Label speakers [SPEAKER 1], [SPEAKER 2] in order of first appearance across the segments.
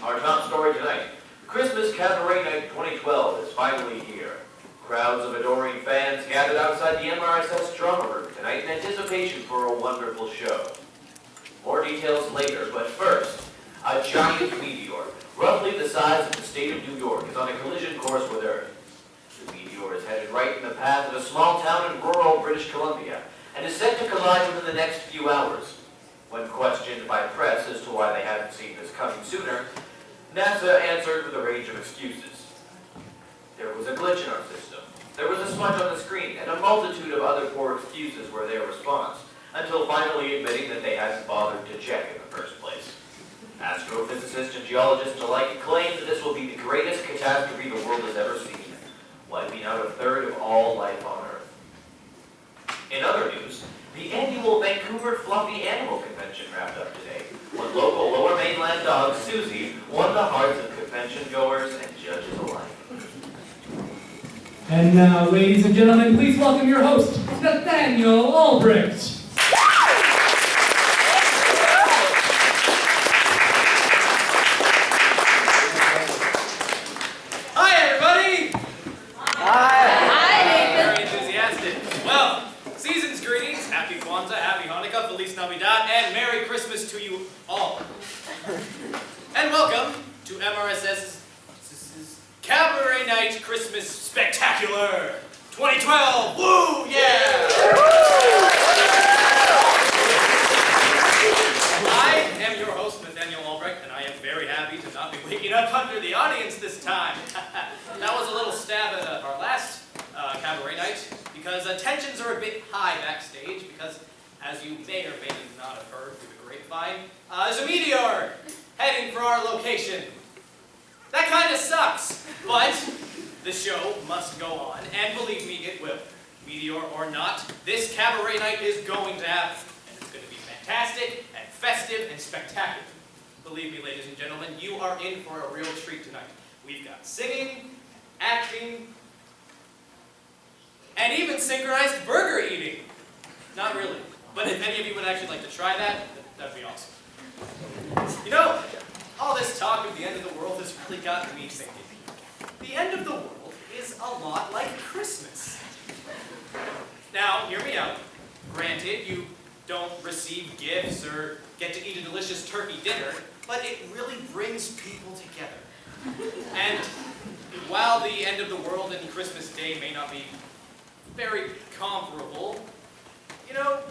[SPEAKER 1] Our top story tonight, Christmas Cabaret Night 2012 is finally here. Crowds of adoring fans gathered outside the MRSS drama room tonight in anticipation for a wonderful show. More details later, but first, a giant meteor, roughly the size of the state of New York, is on a collision course with Earth. The meteor is headed right in the path of a small town in rural British Columbia and is set to collide within the next few hours. When questioned by press as to why they hadn't seen this coming sooner, NASA answered with a range of excuses. There was a glitch in our system, there was a smudge on the screen, and a multitude of other poor excuses were their response, until finally admitting that they hadn't bothered to check in the first place. Astrophysicists and geologists alike claim that this will be the greatest catastrophe the world has ever seen, wiping out a third of all life on Earth. In other news, the annual Vancouver Fluffy Animal Convention wrapped up today, when local Lower Mainland dog Susie won the hearts of convention goers and judges alike.
[SPEAKER 2] And now, ladies and gentlemen, please welcome your host, Nathaniel Albrecht.
[SPEAKER 3] Hi, everybody!
[SPEAKER 4] Hi, Nathan.
[SPEAKER 3] Very enthusiastic. Well, season's greetings. Happy Kwanzaa, Happy Hanukkah, Feliz Navidad, and Merry Christmas to you all. And welcome to MRSS's Cabaret Night Christmas Spectacular 2012. Woo! Yeah! I am your host, Nathaniel Albrecht, and I am very happy to not be waking up under the audience this time. That was a little stab at our last cabaret night, because tensions are a bit high backstage, because as you may or may not have heard through the grapevine, there's a meteor heading for our location. That kind of sucks, but the show must go on, and believe me, it will. Meteor or not, this cabaret night is going to happen, and it's going to be fantastic and festive and spectacular. Believe me, ladies and gentlemen, you are in for a real treat tonight. We've got singing, acting, and even synchronized burger eating. Not really, but if any of you would actually like to try that, that'd be awesome. You know, all this talk of the end of the world has really gotten me thinking. The end of the world is a lot like Christmas. Now, hear me out. Granted, you don't receive gifts or get to eat a delicious turkey dinner, but it really brings people together. And while the end of the world and Christmas Day may not be very comparable, you know,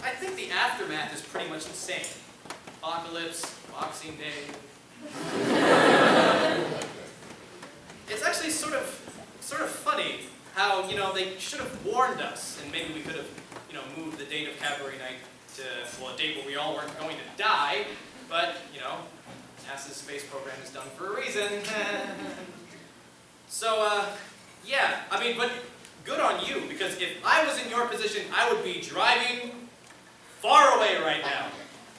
[SPEAKER 3] I think the aftermath is pretty much the same. Apocalypse, Boxing Day. It's actually sort of funny how, you know, they should have warned us, and maybe we could have, you know, moved the date of Cabaret Night to, well, a date where we all weren't going to die, but, you know, NASA's space program is done for a reason. So, yeah, I mean, but good on you, because if I was in your position, I would be driving far away right now.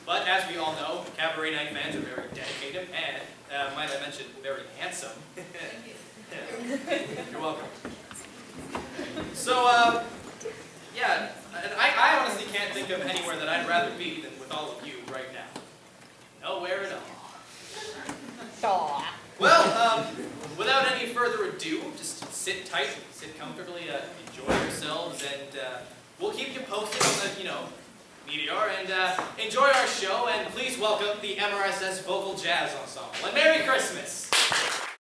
[SPEAKER 3] But as we all know, Cabaret Night fans are very dedicated and, might I mention, very handsome. You're welcome. So, yeah, and I honestly can't think of anywhere that I'd rather be than with all of you right now. Nowhere at all. Well, without any further ado, just sit tight, sit comfortably, enjoy yourselves, and we'll keep you posted on the, you know, meteor, and enjoy our show, and please welcome the MRSS Vocal Jazz Ensemble. And Merry Christmas!